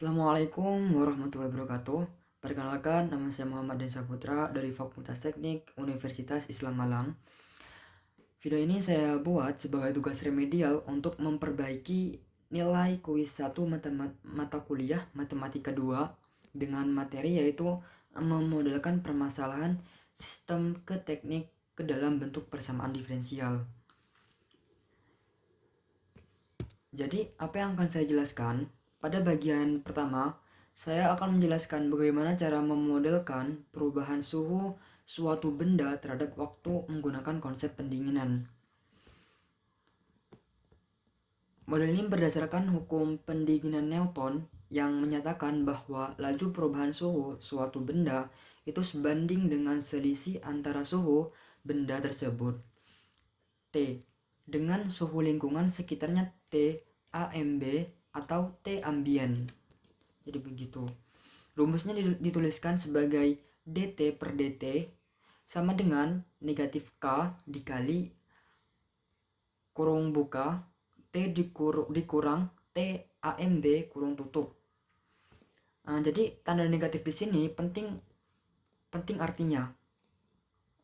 Assalamualaikum warahmatullahi wabarakatuh. Perkenalkan, nama saya Muhammad Densa Putra dari Fakultas Teknik Universitas Islam Malang. Video ini saya buat sebagai tugas remedial untuk memperbaiki nilai kuis 1 mata kuliah Matematika 2 dengan materi yaitu memodelkan permasalahan sistem ke teknik ke dalam bentuk persamaan diferensial. Jadi, apa yang akan saya jelaskan? Pada bagian pertama, saya akan menjelaskan bagaimana cara memodelkan perubahan suhu suatu benda terhadap waktu menggunakan konsep pendinginan. Model ini berdasarkan hukum pendinginan Newton yang menyatakan bahwa laju perubahan suhu suatu benda itu sebanding dengan selisih antara suhu benda tersebut T dengan suhu lingkungan sekitarnya T AMB atau T ambient. Jadi begitu. Rumusnya dituliskan sebagai dt per dt sama dengan negatif K dikali kurung buka T dikurang T AMB kurung tutup. Jadi tanda negatif di sini penting artinya.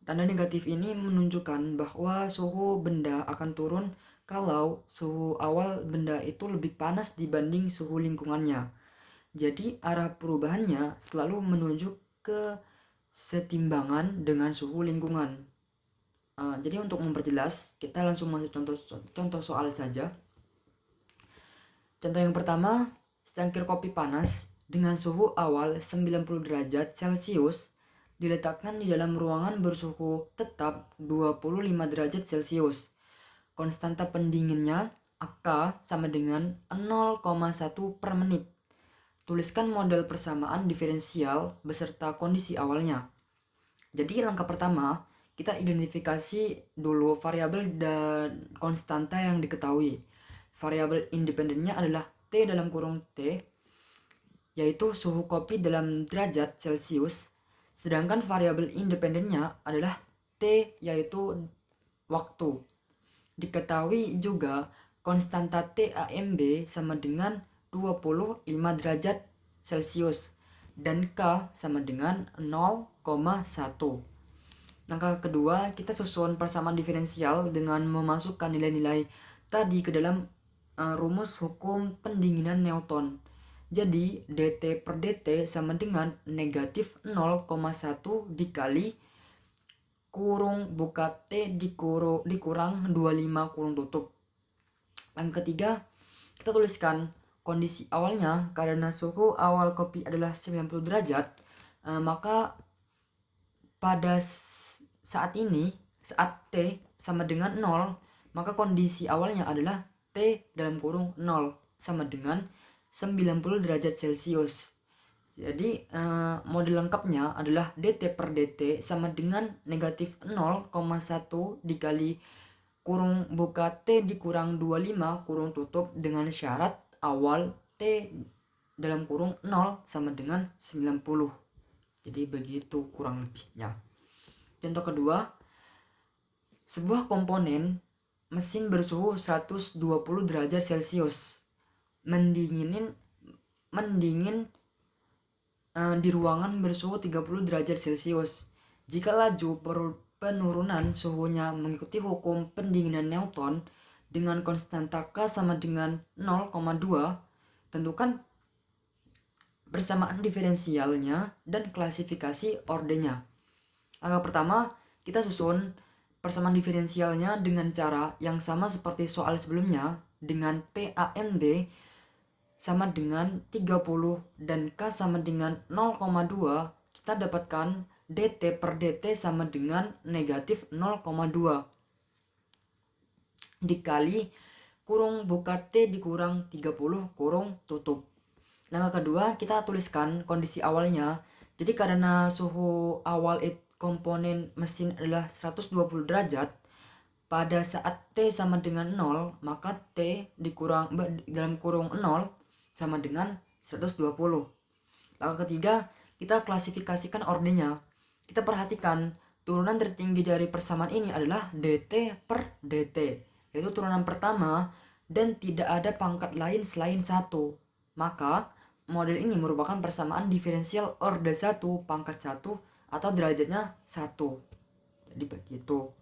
Tanda negatif ini menunjukkan bahwa suhu benda akan turun kalau suhu awal benda itu lebih panas dibanding suhu lingkungannya. Jadi arah perubahannya selalu menuju ke setimbangan dengan suhu lingkungan. Jadi untuk memperjelas, kita langsung masuk contoh soal saja. Contoh yang pertama, secangkir kopi panas dengan suhu awal 90 derajat Celcius diletakkan di dalam ruangan bersuhu tetap 25 derajat Celcius. Konstanta pendinginnya AK sama dengan 0,1 per menit. Tuliskan model persamaan diferensial beserta kondisi awalnya. Jadi langkah pertama, kita identifikasi dulu variabel dan konstanta yang diketahui. Variabel independennya adalah T dalam kurung T, yaitu suhu kopi dalam derajat Celcius. Sedangkan variabel independennya adalah T, yaitu waktu. Diketahui juga konstanta TAMB sama dengan 25 derajat Celcius dan K sama dengan 0,1. Langkah kedua, kita susun persamaan diferensial dengan memasukkan nilai-nilai tadi ke dalam rumus hukum pendinginan Newton. Jadi dt per dt sama dengan negatif 0,1 dikali kurung buka T dikurang 25 kurung tutup. Langkah ketiga, kita tuliskan kondisi awalnya. Karena suhu awal kopi adalah 90 derajat, maka pada saat T sama dengan 0, maka kondisi awalnya adalah T dalam kurung 0 sama dengan 90 derajat Celcius. Jadi model lengkapnya adalah dt per dt sama dengan negatif 0,1 dikali kurung buka T dikurang 25 kurung tutup dengan syarat awal T dalam kurung 0 sama dengan 90. Jadi begitu kurang lebihnya. Contoh kedua, sebuah komponen mesin bersuhu 120 derajat Celcius mendingin di ruangan bersuhu 30 derajat Celcius. Jika laju penurunan suhunya mengikuti hukum pendinginan Newton dengan konstanta K sama dengan 0,2, tentukan persamaan diferensialnya dan klasifikasi ordernya. Langkah pertama, kita susun persamaan diferensialnya dengan cara yang sama seperti soal sebelumnya, dengan TAMB sama dengan 30 dan K sama dengan 0,2, kita dapatkan dt per dt sama dengan negatif 0,2 dikali kurung buka T dikurang 30 kurung tutup. Langkah kedua, kita tuliskan kondisi awalnya. Jadi karena suhu awal komponen mesin adalah 120 derajat, pada saat T sama dengan 0, maka T dikurang dalam kurung 0 sama dengan 120. Langkah ketiga, kita klasifikasikan ordernya. Kita perhatikan turunan tertinggi dari persamaan ini adalah dt per dt, yaitu turunan pertama dan tidak ada pangkat lain selain 1. Maka model ini merupakan persamaan diferensial orde 1 pangkat 1 atau derajatnya 1. Jadi begitu.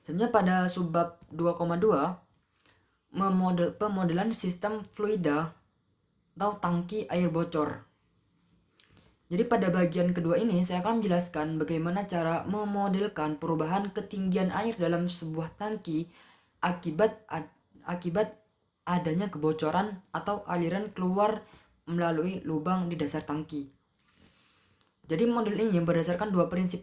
Selanjutnya pada subbab 2,2 pemodelan sistem fluida atau tangki air bocor. Jadi pada bagian kedua ini saya akan menjelaskan bagaimana cara memodelkan perubahan ketinggian air dalam sebuah tangki akibat adanya kebocoran atau aliran keluar melalui lubang di dasar tangki. Jadi model ini berdasarkan dua prinsip.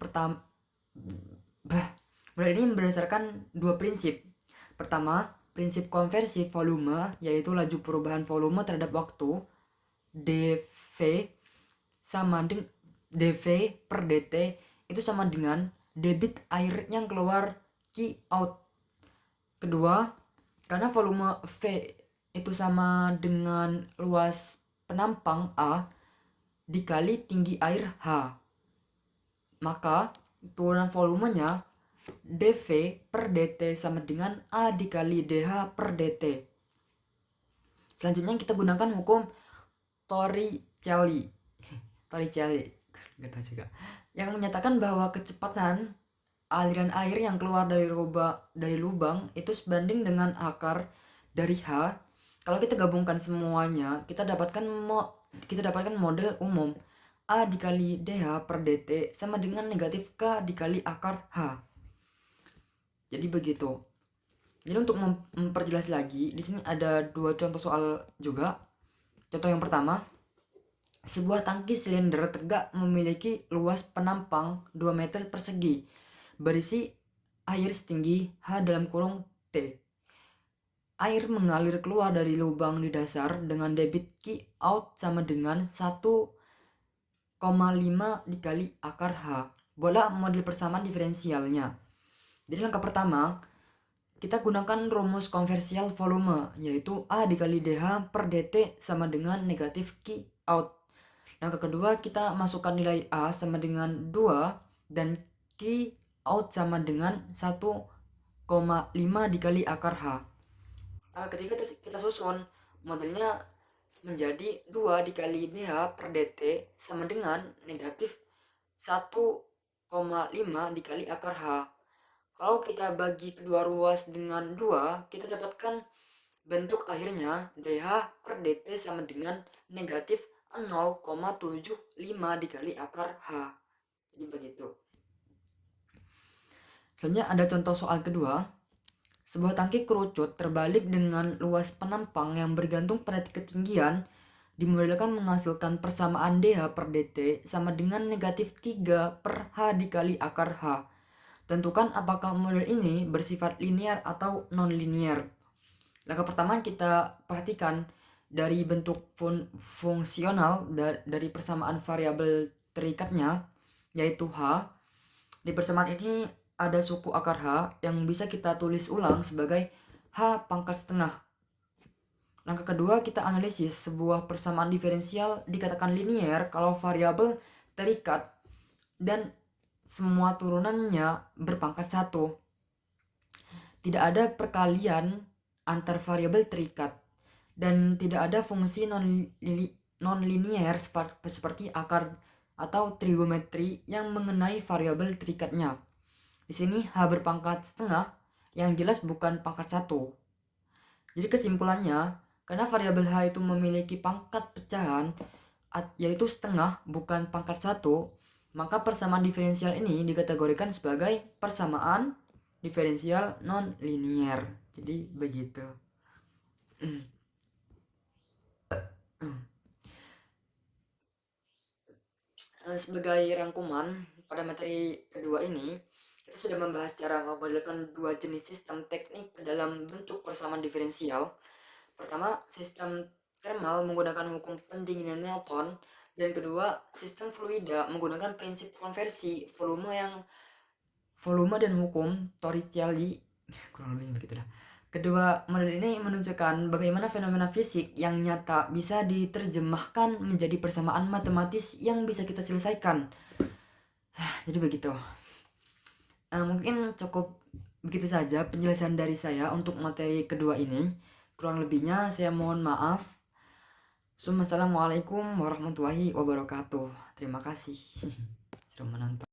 Pertama, prinsip konversi volume, yaitu laju perubahan volume terhadap waktu dV per dt itu sama dengan debit air yang keluar Q out. Kedua, karena volume V itu sama dengan luas penampang A dikali tinggi air H, maka turunan volumenya dV per dt sama dengan A dikali dH per dt. Selanjutnya kita gunakan hukum Torricelli nggak tahu juga, yang menyatakan bahwa kecepatan aliran air yang keluar dari lubang itu sebanding dengan akar dari H. Kalau kita gabungkan semuanya, kita dapatkan model umum A dikali dH per dt sama dengan negatif K dikali akar H. Jadi begitu. Jadi untuk memperjelas lagi, di sini ada dua contoh soal juga. Contoh yang pertama, sebuah tangki silinder tegak memiliki luas penampang 2 meter persegi berisi air setinggi H dalam kurung T. Air mengalir keluar dari lubang di dasar dengan debit Q out sama dengan 1,5 dikali akar H. Buatlah model persamaan diferensialnya. Jadi langkah pertama, kita gunakan rumus konversial volume, yaitu A dikali dH per dt sama dengan negatif Q out. Langkah kedua, kita masukkan nilai A sama dengan 2 dan Q out sama dengan 1,5 dikali akar H. Ketika kita susun, modelnya menjadi 2 dikali dH per dt sama dengan negatif 1,5 dikali akar H. Kalau kita bagi kedua ruas dengan 2, kita dapatkan bentuk akhirnya dH per dt sama dengan negatif 0,75 dikali akar H. Jadi begitu. Selanjutnya ada contoh soal kedua. Sebuah tangki kerucut terbalik dengan luas penampang yang bergantung pada ketinggian dimodelkan menghasilkan persamaan dH per dt sama dengan negatif 3 per H dikali akar H. Tentukan apakah model ini bersifat linear atau non-linear. Langkah pertama, kita perhatikan dari bentuk fungsional dari persamaan variabel terikatnya, yaitu H. Di persamaan ini ada suku akar H yang bisa kita tulis ulang sebagai H pangkat setengah. Langkah kedua, kita analisis sebuah persamaan diferensial dikatakan linear kalau variabel terikat dan semua turunannya berpangkat 1. Tidak ada perkalian antar variabel terikat dan tidak ada fungsi non-linear seperti akar atau trigonometri yang mengenai variabel terikatnya. Di sini H berpangkat setengah yang jelas bukan pangkat 1. Jadi kesimpulannya, karena variabel H itu memiliki pangkat pecahan yaitu setengah bukan pangkat 1, maka persamaan diferensial ini dikategorikan sebagai persamaan diferensial non-linear. Jadi begitu. Sebagai rangkuman, pada materi kedua ini kita sudah membahas cara memodelkan dua jenis sistem teknik dalam bentuk persamaan diferensial. Pertama, sistem thermal menggunakan hukum pendinginan Newton, dan kedua, sistem fluida menggunakan prinsip konversi volume dan hukum Torricelli. Kurang lebih begitulah. Kedua model ini menunjukkan bagaimana fenomena fisik yang nyata bisa diterjemahkan menjadi persamaan matematis yang bisa kita selesaikan. Jadi begitu. Mungkin cukup begitu saja penjelasan dari saya untuk materi kedua ini. Kurang lebihnya saya mohon maaf. Assalamualaikum warahmatullahi wabarakatuh. Terima kasih sudah menonton.